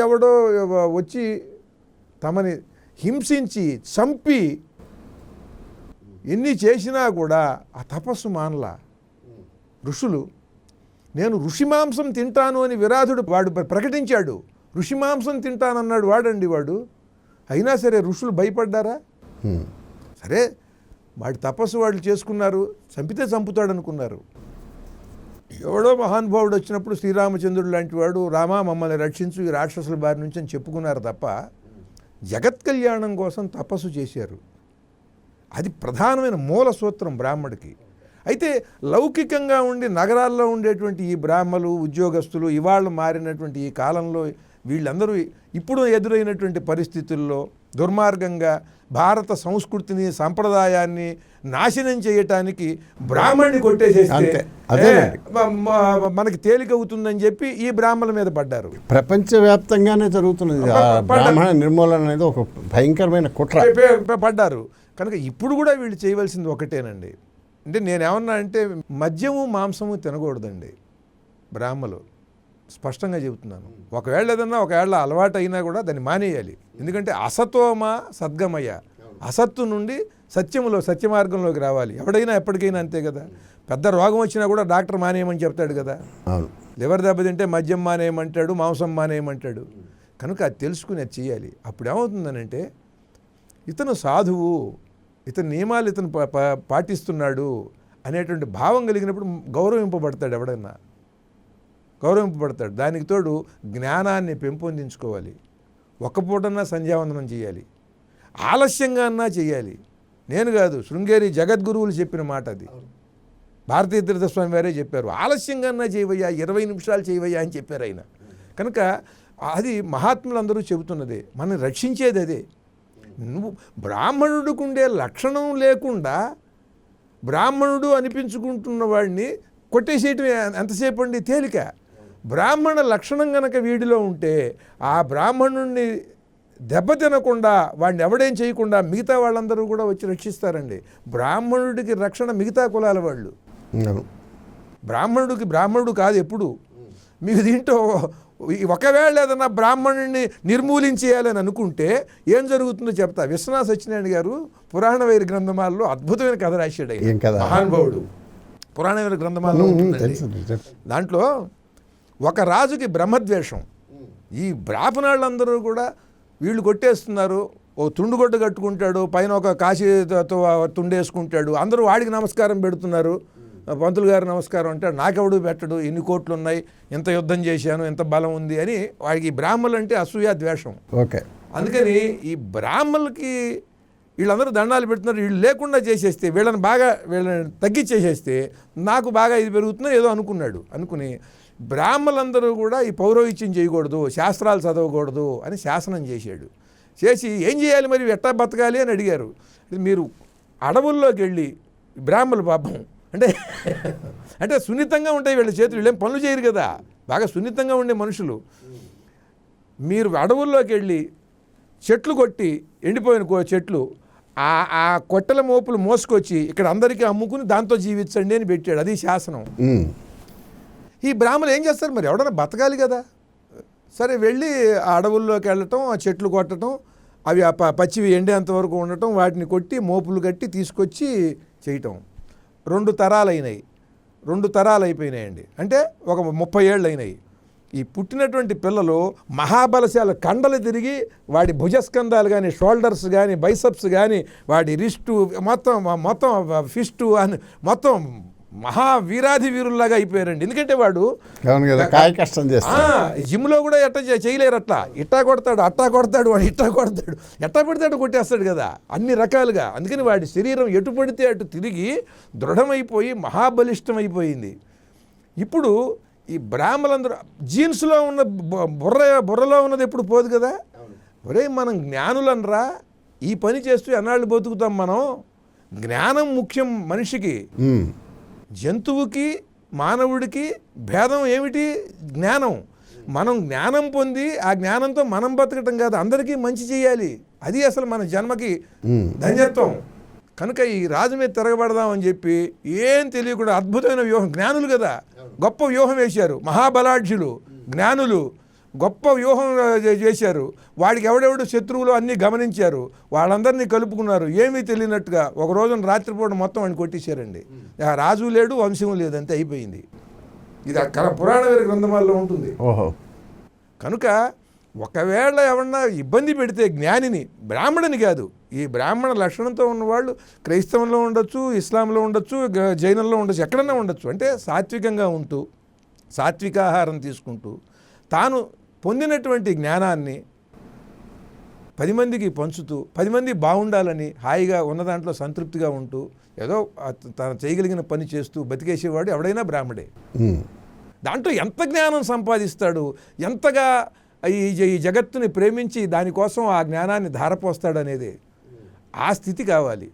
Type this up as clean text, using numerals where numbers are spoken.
ఎవడో వచ్చి తమని హింసించి చంపి ఎన్ని చేసినా కూడా ఆ తపస్సు మానలా. ఋషులు, నేను ఋషి మాంసం తింటాను అని విరాధుడు వాడు ప్రకటించాడు. ఋషి మాంసం తింటానన్నాడు వాడండి వాడు. అయినా సరే ఋషులు భయపడ్డారా? సరే వాడి తపస్సు వాళ్ళు చేసుకున్నారు, చంపితే చంపుతాడు అనుకున్నారు. ఎవడో మహానుభావుడు వచ్చినప్పుడు శ్రీరామచంద్రుడు లాంటి వాడు, రామా మమ్మల్ని రక్షించు ఈ రాక్షసుల బారి నుంచి అని చెప్పుకున్నారు తప్ప జగత్ కళ్యాణం కోసం తపస్సు చేశారు. అది ప్రధానమైన మూల సూత్రం బ్రాహ్మడికి. అయితే లౌకికంగా ఉండి నగరాల్లో ఉండేటువంటి ఈ బ్రాహ్మలు ఉద్యోగస్తులు ఇవాళ మారినటువంటి ఈ కాలంలో వీళ్ళందరూ ఇప్పుడు ఎదురైనటువంటి పరిస్థితుల్లో దుర్మార్గంగా భారత సంస్కృతిని సంప్రదాయాన్ని నాశనం చేయటానికి బ్రాహ్మణ్ణి కొట్టేసేస్తే మనకి తేలికవుతుందని చెప్పి ఈ బ్రాహ్మణుల మీద పడ్డారు. ప్రపంచవ్యాప్తంగానే జరుగుతున్నది బ్రాహ్మణ నిర్మూలన అనేది ఒక భయంకరమైన కుట్ర పడ్డారు. కనుక ఇప్పుడు కూడా వీళ్ళు చేయవలసింది ఒకటేనండి. అంటే నేనేమన్నా అంటే మద్యము మాంసము తినకూడదండి బ్రాహ్మలు, స్పష్టంగా చెబుతున్నాను. ఒకవేళ అలవాటు అయినా కూడా దాన్ని మానేయాలి. ఎందుకంటే అసతోమ సద్గమయ, అసత్తు నుండి సత్య మార్గంలోకి రావాలి. ఎవడైనా ఎప్పటికైనా అంతే కదా. పెద్ద రోగం వచ్చినా కూడా డాక్టర్ మానేయమని చెప్తాడు కదా. లివర్ దెబ్బతింటే మద్యం మానేయమంటాడు, మాంసం మానేయమంటాడు. కనుక అది తెలుసుకుని అది చేయాలి. అప్పుడు ఏమవుతుందనంటే ఇతను సాధువు, ఇతని నియమాలు ఇతను పాటిస్తున్నాడు అనేటువంటి భావం కలిగినప్పుడు గౌరవింపబడతాడు. ఎవడన్నా గౌరవింపబడతాడు. దానికి తోడు జ్ఞానాన్ని పెంపొందించుకోవాలి. ఒక్క పూటన్నా సంధ్యావందనం చేయాలి, ఆలస్యంగా అన్నా చేయాలి. నేను కాదు, శృంగేరి జగద్గురువులు చెప్పిన మాట అది. భారతీయ తీర్థస్వామి వారే చెప్పారు, ఆలస్యంగా అన్నా చేయవయ్యా, 20 నిమిషాలు చేయవయ్యా అని చెప్పారు ఆయన. కనుక అది మహాత్ములందరూ చెబుతున్నదే, మనం రక్షించేది అదే. నువ్వు బ్రాహ్మణుడికి ఉండే లక్షణం లేకుండా బ్రాహ్మణుడు అనిపించుకుంటున్న వాడిని కొట్టేసేయటం ఎంతసేపు అండి, తేలిక. బ్రాహ్మణ లక్షణం గనక వీడిలో ఉంటే ఆ బ్రాహ్మణుడిని దెబ్బతినకుండా వాడిని ఎవడేం చేయకుండా మిగతా వాళ్ళందరూ కూడా వచ్చి రక్షిస్తారండి. బ్రాహ్మణుడికి రక్షణ మిగతా కులాల వాళ్ళు. బ్రాహ్మణుడు కాదు ఎప్పుడు. మీకు దీంట్లో ఒకవేళ ఏదన్నా బ్రాహ్మణుడిని నిర్మూలించేయాలని అనుకుంటే ఏం జరుగుతుందో చెప్తా. విశ్వనాథ సత్యనారాయణ గారు పురాణ వైర గ్రంథమాలలో అద్భుతమైన కథ రాశాడు. మహానుభావుడు పురాణ వైర గ్రంథమాలలో దాంట్లో ఒక రాజుకి బ్రహ్మద్వేషం. ఈ బ్రాహ్మణులందరూ కూడా వీళ్ళు కొట్టేస్తున్నారు, ఓ తుండుగొడ్డ కట్టుకుంటాడు, పైన ఒక కాశీతో తుండేసుకుంటాడు, అందరూ వాడికి నమస్కారం పెడుతున్నారు. పంతులు గారు నమస్కారం అంటాడు, నాకెవడు పెట్టడు, ఎన్ని కోట్లు ఉన్నాయి, ఎంత యుద్ధం చేశాను, ఎంత బలం ఉంది అని వాడికి బ్రాహ్మణులు అంటే అసూయ ద్వేషం. ఓకే, అందుకని ఈ బ్రాహ్మణులకి వీళ్ళందరూ దండాలు పెడుతున్నారు, వీళ్ళు లేకుండా చేసేస్తే, వీళ్ళని తగ్గించేసేస్తే నాకు బాగా ఇది పెరుగుతుందో ఏదో అనుకుని బ్రాహ్మణులందరూ కూడా ఈ పౌరోహిత్యం చేయకూడదు, శాస్త్రాలు చదవకూడదు అని శాసనం చేసి ఏం చేయాలి మరి, ఎట్టా బతకాలి అని అడిగారు. మీరు అడవుల్లోకి వెళ్ళి బ్రాహ్మణులు పాపం అంటే సున్నితంగా ఉంటాయి వీళ్ళ చేతులు, వీళ్ళేం పనులు చేయరు కదా, బాగా సున్నితంగా ఉండే మనుషులు. మీరు అడవుల్లోకి వెళ్ళి చెట్లు కొట్టి, ఎండిపోయిన చెట్లు ఆ కొట్టెల మోపులు మోసుకొచ్చి ఇక్కడ అందరికీ అమ్ముకుని దాంతో జీవించండి అని పెట్టాడు. అది శాసనం. ఈ బ్రాహ్మణులు ఏం చేస్తారు మరి, ఎవడన్నా బతకాలి కదా. సరే వెళ్ళి ఆ అడవుల్లోకి వెళ్ళటం, ఆ చెట్లు కొట్టడం, అవి పచ్చివి ఎండేంతవరకు ఉండటం, వాటిని కొట్టి మోపులు కట్టి తీసుకొచ్చి చేయటం. 2 తరాలు అయిపోయినాయండి. అంటే ఒక 30 ఏళ్ళు అయినాయి. ఈ పుట్టినటువంటి పిల్లలు మహాబలశాల కండలు తిరిగి వాడి భుజస్కంధాలు కానీ, షోల్డర్స్ కానీ, బైసప్స్ కానీ, వాడి రిస్టు మొత్తం ఫిస్టు అని మొత్తం మహావీరాధి వీరుల్లాగా అయిపోయారండి. ఎందుకంటే వాడు కష్టం చేస్తాడు. జిమ్లో కూడా చేయలేరు. ఇట్టా కొడతాడు, అట్టా కొడతాడు, వాడు ఇట్టా కొడతాడు, ఎట్టా పెడతాడు కొట్టేస్తాడు కదా, అన్ని రకాలుగా. అందుకని వాడి శరీరం ఎటు పడితే అటు తిరిగి దృఢమైపోయి మహాబలిష్టమైపోయింది. ఇప్పుడు ఈ బ్రాహ్మణులందరూ జీన్స్లో ఉన్న బుర్రలో ఉన్నది ఎప్పుడు పోదు కదా. ఒరే మనం జ్ఞానులనరా, ఈ పని చేస్తూ ఎన్నాళ్ళు బతుకుతాం మనం. జ్ఞానం ముఖ్యం మనిషికి. జంతువుకి మానవుడికి భేదం ఏమిటి, జ్ఞానం. మనం జ్ఞానం పొంది ఆ జ్ఞానంతో మనం బతకటం కాదు, అందరికీ మంచి చేయాలి. అది అసలు మన జన్మకి ధన్యత్వం. కనుక ఈ రాజు మీద తిరగబడదామని చెప్పి ఏం తెలియకుండా అద్భుతమైన వ్యూహం, జ్ఞానులు కదా, గొప్ప వ్యూహం వేశారు. మహాబలాఢ్యులు జ్ఞానులు గొప్ప వ్యూహం చేశారు. వాడికి ఎవడెవడు శత్రువులు అన్నీ గమనించారు. వాళ్ళందరినీ కలుపుకున్నారు. ఏమీ తెలియనట్టుగా ఒక రోజున రాత్రిపూట మొత్తం వాడిని కొట్టేశారండి. ఆ రాజు లేడు, వంశం లేదు, అంతే అయిపోయింది. ఇది పురాణ గ్రంథమాల్లో ఉంటుంది. ఓహో. కనుక ఒకవేళ ఎవరన్నా ఇబ్బంది పెడితే జ్ఞానిని, బ్రాహ్మణుని కాదు, ఈ బ్రాహ్మణ లక్షణంతో ఉన్నవాళ్ళు క్రైస్తవంలో ఉండొచ్చు, ఇస్లాంలో ఉండొచ్చు, జైనంలో ఉండొచ్చు, ఎక్కడన్నా ఉండొచ్చు. అంటే సాత్వికంగా ఉంటూ సాత్వికాహారం తీసుకుంటూ తాను పొందినటువంటి జ్ఞానాన్ని 10 మందికి పంచుతూ 10 మంది బాగుండాలని హాయిగా ఉన్న దాంట్లో సంతృప్తిగా ఉంటూ ఏదో తను చేయగలిగిన పని చేస్తూ బతికేసేవాడు ఎవడైనా బ్రాహ్మడే. దాంట్లో ఎంత జ్ఞానం సంపాదిస్తాడు, ఎంతగా ఈ జగత్తుని ప్రేమించి దానికోసం ఆ జ్ఞానాన్ని ధారపోస్తాడు అనేది ఆ స్థితి కావాలి.